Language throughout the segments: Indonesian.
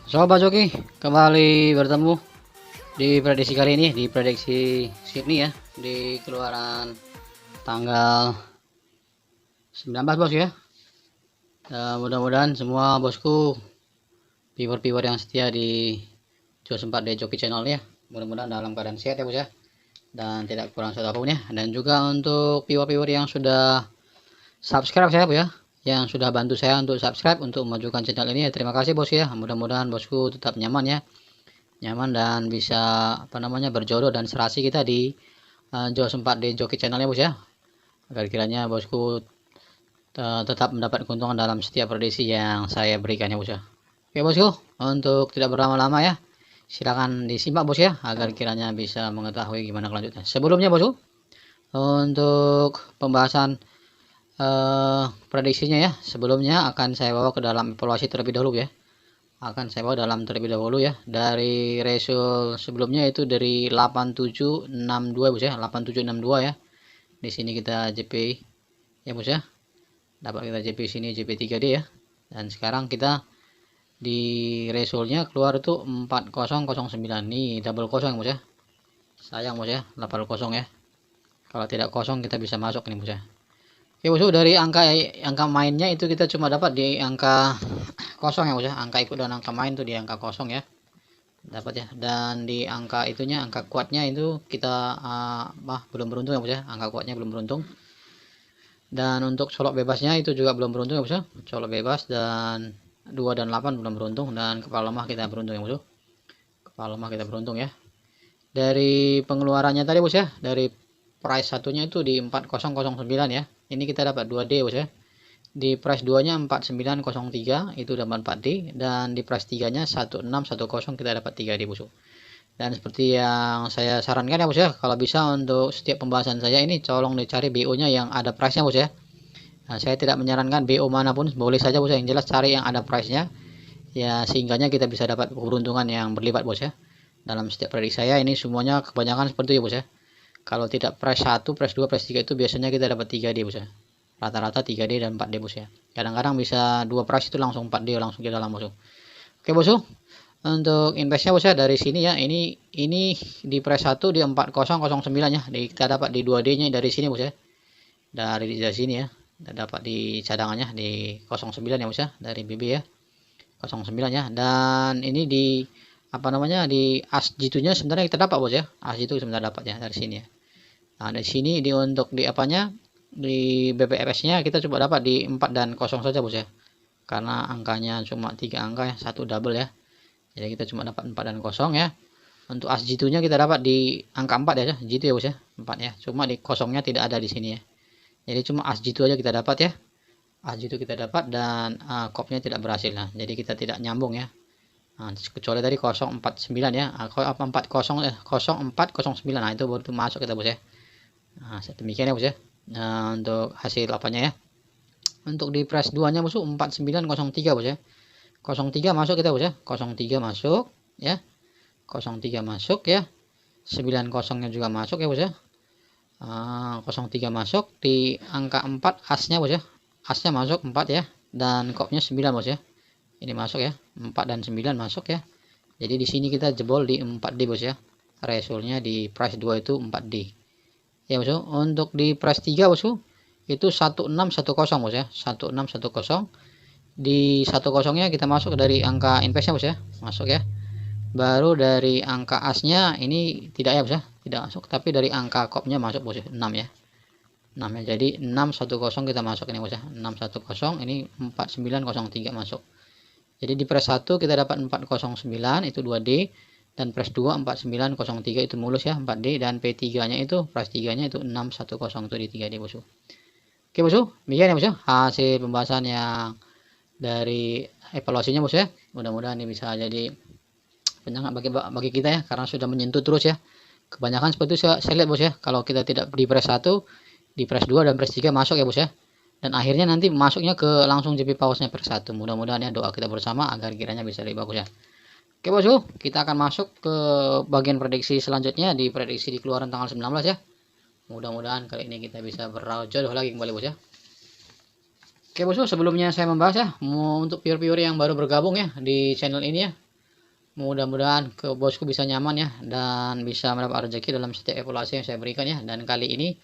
Sobat Joki, kembali bertemu di prediksi kali ini, di prediksi Sydney ya, di keluaran tanggal 19 bos ya. Mudah-mudahan semua bosku, viewer-viewer yang setia di Jos 4D Joki Channel ya, mudah-mudahan dalam keadaan sehat ya bos ya, dan tidak kurang satu apapun ya. Dan juga untuk viewer-viewer yang sudah subscribe saya ya, yang sudah bantu saya untuk subscribe untuk memajukan channel ini ya, terima kasih bos ya. Mudah-mudahan bosku tetap nyaman ya, nyaman dan bisa berjodoh dan serasi kita di Jos 4D Joki Channel ya bos ya, agar kiranya bosku tetap mendapat keuntungan dalam setiap prediksi yang saya berikan ya bos ya. Oke bosku, untuk tidak berlama-lama ya, silakan disimak bos ya, agar kiranya bisa mengetahui gimana kelanjutannya. Sebelumnya bosku, untuk pembahasan prediksinya ya, sebelumnya akan saya bawa ke dalam evaluasi terlebih dahulu ya, dari ratio sebelumnya itu dari 8762 bos ya, 8762 ya. Di sini kita JP ya bos ya, dapat kita JP sini JP 3D ya, dan sekarang kita di ratio-nya keluar itu 4009 nih, double kosong bos ya, sayang bos ya, 80 ya. Kalau tidak kosong kita bisa masuk nih bos ya. Oke bosku, dari angka mainnya itu kita cuma dapat di angka kosong ya bos ya, angka ikut dan angka main tuh di angka kosong ya, dapat ya. Dan di angka itunya, angka kuatnya itu kita belum beruntung ya bos ya, angka kuatnya belum beruntung. Dan untuk colok bebasnya itu juga belum beruntung ya bos ya, colok bebas dan 2 dan 8 belum beruntung, dan kepala lemah kita beruntung ya bos, kepala lemah kita beruntung ya. Dari pengeluarannya tadi bos ya, dari price satunya itu di 4009 ya, ini kita dapat 2D bos ya. Di price 2 nya 4903 itu dapat 4D, dan di price 3 nya 1610 kita dapat 3D bos. Dan seperti yang saya sarankan ya bos ya, kalau bisa untuk setiap pembahasan saya ini tolong dicari BO nya yang ada price nya bos ya. Nah, saya tidak menyarankan BO manapun, boleh saja bos ya, yang jelas cari yang ada price nya ya, sehingganya kita bisa dapat keberuntungan yang berlipat bos ya. Dalam setiap prediksi saya ini semuanya kebanyakan seperti itu bos ya. Kalau tidak price 1, price 2, price 3 itu biasanya kita dapat 3D bos ya. Rata-rata 3D dan 4D bos ya. Kadang-kadang bisa 2 price itu langsung 4D langsung di dalam bos. Oke bos, untuk investnya bos ya, dari sini ya, ini di price 1 di 4009 ya. Kita dapat di 2D nya dari sini bos ya. Dari sini ya. Kita dapat di cadangannya di 09 ya bos ya, dari BB ya. 09 ya. Dan ini di di as G2 nya sebenarnya kita dapat bos ya. As itu sebenarnya dapat ya dari sini ya. Nah, di sini untuk di di BPFS-nya kita coba dapat di 4 dan 0 saja bos ya. Karena angkanya cuma 3 angka ya, satu double ya. Jadi kita cuma dapat 4 dan 0 ya. Untuk as G2-nya kita dapat di angka 4 ya, G2 ya bos ya, 4 ya. Cuma di kosongnya tidak ada di sini ya. Jadi cuma as G2 aja kita dapat ya. As G2 kita dapat, dan kopnya tidak berhasil. Nah, jadi kita tidak nyambung ya. Nah, kecuali tadi 049 ya, 0409, nah itu baru masuk kita bos ya. Nah, demikian ya bos ya. Nah, untuk hasil apanya ya, untuk di price 2 nya bos 4903 bos ya, 03 masuk kita bos ya, 03 masuk ya, 03 masuk ya, 90 nya juga masuk ya bos ya. 03 masuk di angka 4 asnya bos ya, asnya masuk 4 ya, dan kopnya 9 bos ya. Ini masuk ya, 4 dan 9 masuk ya. Jadi di sini kita jebol di 4D bos ya. Resultnya di price 2 itu 4D. Ya bos. Untuk di price 3 bos itu 1610 bos ya. 1610. Di 10-nya kita masuk dari angka investnya bos ya. Masuk ya. Baru dari angka asnya ini tidak ya bos ya. Tidak masuk, tapi dari angka kopnya masuk bos ya. 6 ya. 6 ya. Jadi 610 kita masuk ini bos ya. 610 ini 4903 masuk. Jadi di press 1 kita dapat 409 itu 2D, dan press 2 4903 itu mulus ya 4D, dan P3 nya itu press 3 nya itu 610 itu di 3D bos. Oke bos, demikian ya bos hasil pembahasan yang dari evaluasinya bos ya. Mudah-mudahan ini bisa jadi penyemangat bagi kita ya, karena sudah menyentuh terus ya. Kebanyakan seperti itu saya lihat bos ya, kalau kita tidak di press 1, di press 2 dan press 3 masuk ya bos ya. Dan akhirnya nanti masuknya ke langsung JP pausnya per 1. Mudah-mudahan ya, doa kita bersama agar kiranya bisa lebih bagus ya. Oke bosku, kita akan masuk ke bagian prediksi selanjutnya, di prediksi di keluaran tanggal 19 ya. Mudah-mudahan kali ini kita bisa berraut jodoh lagi kembali bos ya. Oke bosku, sebelumnya saya membahas ya, untuk viewer-viewer yang baru bergabung ya di channel ini ya, Mudah-mudahan ke bosku bisa nyaman ya, dan bisa mendapat rezeki dalam setiap evaluasi yang saya berikan ya. Dan kali ini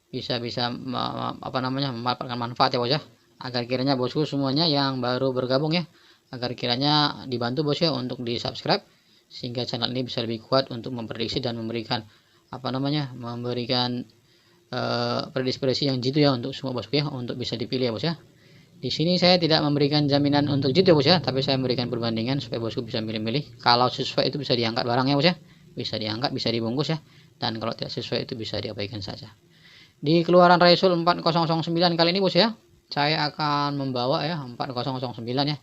bisa mendapatkan manfaat ya bos ya, agar kiranya bosku semuanya yang baru bergabung ya, agar kiranya dibantu bos ya untuk di subscribe, sehingga channel ini bisa lebih kuat untuk memprediksi dan memberikan prediksi yang jitu ya untuk semua bosku ya, untuk bisa dipilih ya bos ya. Di sini saya tidak memberikan jaminan untuk jitu ya bos ya, tapi saya memberikan perbandingan supaya bosku bisa milih-milih. Kalau sesuai itu bisa diangkat barangnya bos ya, bisa diangkat, bisa dibungkus ya, dan kalau tidak sesuai itu bisa diabaikan saja. Di keluaran Raisul 4009 kali ini bos ya, saya akan membawa ya 4009 ya.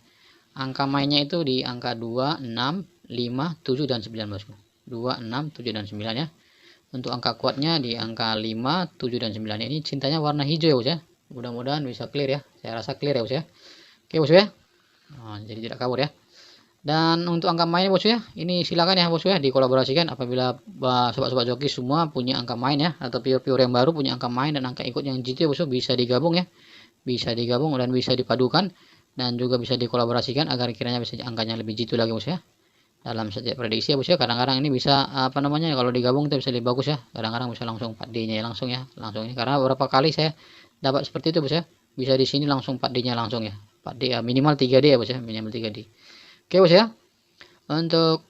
Angka mainnya itu di angka 2, 6, 5, 7 dan 9 bosku. 2, 6, 7 dan 9 ya. Untuk angka kuatnya di angka 5, 7 dan 9. Ini cintanya warna hijau ya bos ya. Mudah-mudahan bisa clear ya. Saya rasa clear ya bos ya. Oke bos ya. Nah, jadi tidak kabur ya. Dan untuk angka main bos ya, ini silakan ya bos ya dikolaborasikan apabila sobat-sobat joki semua punya angka main ya, atau pure-pure yang baru punya angka main dan angka ikut yang jitu ya bos, bisa digabung ya. Bisa digabung dan bisa dipadukan dan juga bisa dikolaborasikan agar kiranya bisa angkanya lebih jitu lagi bos ya. Dalam setiap prediksi ya bos ya, kadang-kadang ini bisa kalau digabung itu bisa lebih bagus ya. Kadang-kadang bisa langsung 4D-nya ya, langsung ya. Langsung ini karena beberapa kali saya dapat seperti itu bos ya. Bisa di sini langsung 4D-nya langsung ya. 4D ya, minimal 3D ya bos ya, minimal 3D. Oke bos ya. Untuk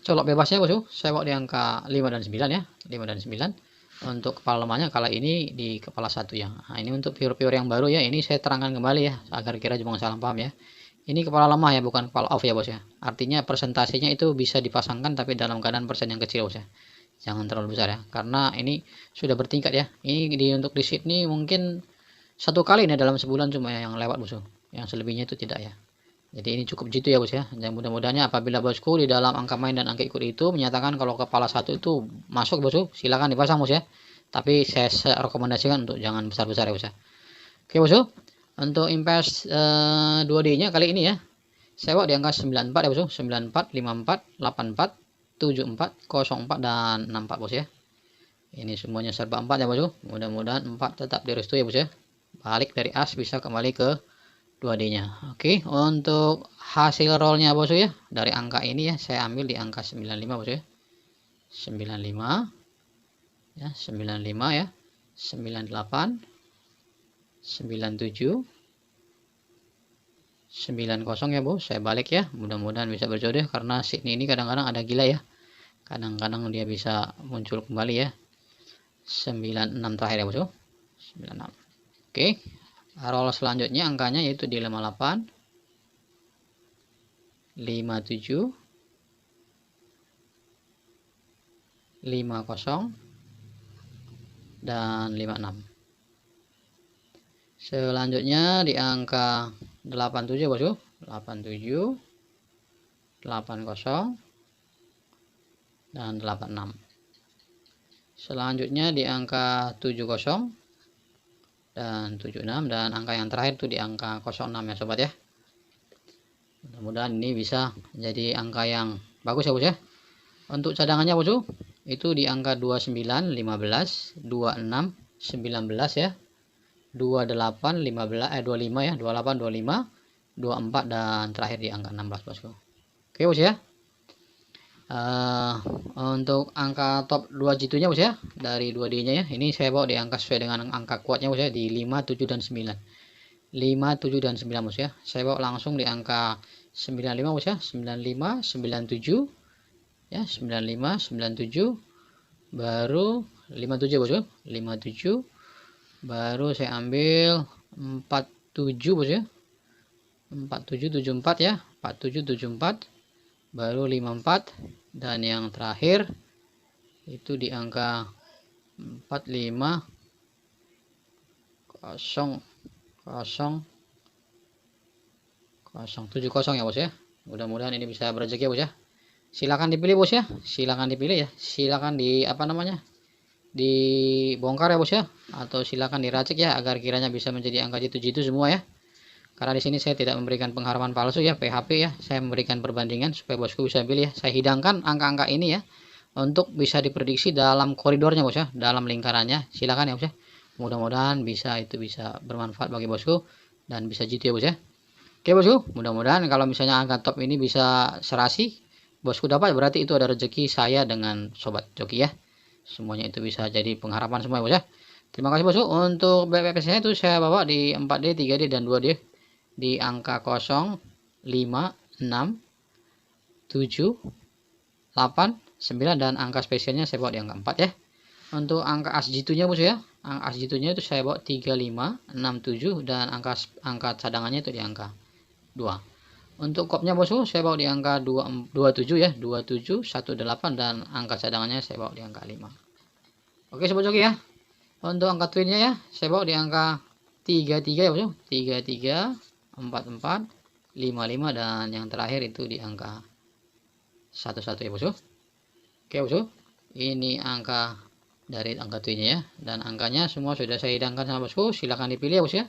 colok bebasnya bos, saya bawa di angka 5 dan 9 ya. 5 dan 9. Untuk kepala lemahnya kala ini di kepala 1 ya. Nah, ini untuk pure-pure yang baru ya. Ini saya terangkan kembali ya agar kira jangan salah paham ya. Ini kepala lemah ya, bukan kepala off ya bos ya. Artinya persentasenya itu bisa dipasangkan tapi dalam keadaan persen yang kecil bos ya. Jangan terlalu besar ya. Karena ini sudah bertingkat ya. Ini untuk di Sydney mungkin satu kali nih dalam sebulan cuma yang lewat bos. Yang selebihnya itu tidak ya. Jadi ini cukup jitu ya bos ya. Dan mudah-mudahannya apabila bosku di dalam angka main dan angka ikut itu menyatakan kalau kepala 1 itu masuk bosku, silakan dipasang bos ya. Tapi saya rekomendasikan untuk jangan besar-besar ya bos ya. Oke bosku. Untuk invest 2D-nya kali ini ya, saya bawa di angka 94 ya bosku. 94, 54, 84, 74, 04 dan 64 bos ya. Ini semuanya serba 4 ya bosku. Mudah-mudahan 4 tetap direstui ya bos ya. Balik dari as bisa kembali ke 2D-nya. Oke, untuk hasil rollnya bos ya, dari angka ini ya saya ambil di angka 95 bos ya. 95 ya, 95 ya, 98, 97, 90 ya bos. Saya balik ya, mudah-mudahan bisa berjodoh karena Sydney ini kadang-kadang ada gila ya. Kadang-kadang dia bisa muncul kembali ya. 96 terakhir ya bos. 96. Oke. Roll selanjutnya angkanya yaitu di 58, 57, 50 dan 56. Selanjutnya di angka 87 bosku. 87, 80 dan 86. Selanjutnya di angka 70 dan 76, dan angka yang terakhir itu di angka 06 ya sobat ya. Mudah-mudahan ini bisa jadi angka yang bagus ya bos ya. Untuk cadangannya bos itu di angka 29, 15, 26, 19 ya, 28, 15, 25 ya, 28, 25, 24 dan terakhir di angka 16 bosku. Oke bos ya. Untuk angka top 2 jitunya bos ya, dari 2D nya ya, ini saya bawa di angka sesuai dengan angka kuatnya bos ya, di 5, 7 dan 9. 5, 7 dan 9 bos ya. Saya bawa langsung di angka 95 bos ya, 95, 97 ya, 95, 97 baru 57 bos ya, 57 baru saya ambil 47 bos ya, 47, 74 ya, 47, 74 baru 54, dan yang terakhir itu di angka 45, 0, 0, 070 ya bos ya. Mudah-mudahan ini bisa berrezeki ya bos ya. Silakan dipilih bos ya, silakan dipilih ya, silakan dibongkar ya bos ya, atau silakan diracik ya agar kiranya bisa menjadi angka jitu-jitu semua ya. Karena di sini saya tidak memberikan pengharapan palsu ya, PHP ya, saya memberikan perbandingan supaya bosku bisa pilih ya. Saya hidangkan angka-angka ini ya untuk bisa diprediksi dalam koridornya bos ya, dalam lingkarannya. Silakan ya bos ya. Mudah-mudahan bisa bermanfaat bagi bosku dan bisa jitu ya bos ya. Oke bosku, mudah-mudahan kalau misalnya angka top ini bisa serasi, bosku dapat, berarti itu ada rezeki saya dengan sobat joki ya. Semuanya itu bisa jadi pengharapan semua ya bos ya. Terima kasih bosku. Untuk BPS nya itu saya bawa di 4D, 3D, dan 2D di angka 0, 5, 6, 7, 8, 9, dan angka spesialnya saya bawa di angka 4 ya. Untuk angka asjitunya bos ya, angka asjitunya itu saya bawa 3, 5, 6, 7, dan angka cadangannya itu di angka 2. Untuk kopnya bosku saya bawa di angka 27 ya, 27, 18, dan angka cadangannya saya bawa di angka 5. Oke sobat joki ya. Untuk angka twinnya ya, saya bawa di angka 33 ya bosku, 33, 44, 55, dan yang terakhir itu di angka 11 ya bosku. Oke bosku, ini angka dari angka twinnya ya, dan angkanya semua sudah saya hidangkan sama bosku. Silahkan dipilih ya bos ya,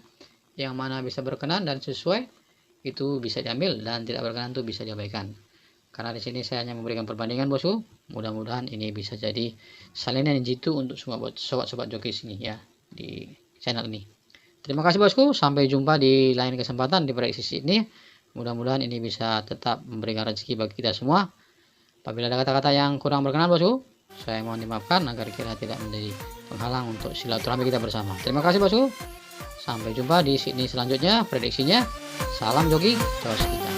yang mana bisa berkenan dan sesuai itu bisa diambil, dan tidak berkenan itu bisa diabaikan. Karena di sini saya hanya memberikan perbandingan bosku. Mudah-mudahan ini bisa jadi salinan yang jitu untuk semua sobat-sobat joki sini ya di channel ini. Terima kasih bosku, sampai jumpa di lain kesempatan di prediksi ini. Mudah-mudahan ini bisa tetap memberikan rezeki bagi kita semua. Apabila ada kata-kata yang kurang berkenan bosku, saya mohon dimaafkan agar kita tidak menjadi penghalang untuk silaturahmi kita bersama. Terima kasih bosku. Sampai jumpa di sini selanjutnya prediksinya. Salam joki, jos kita.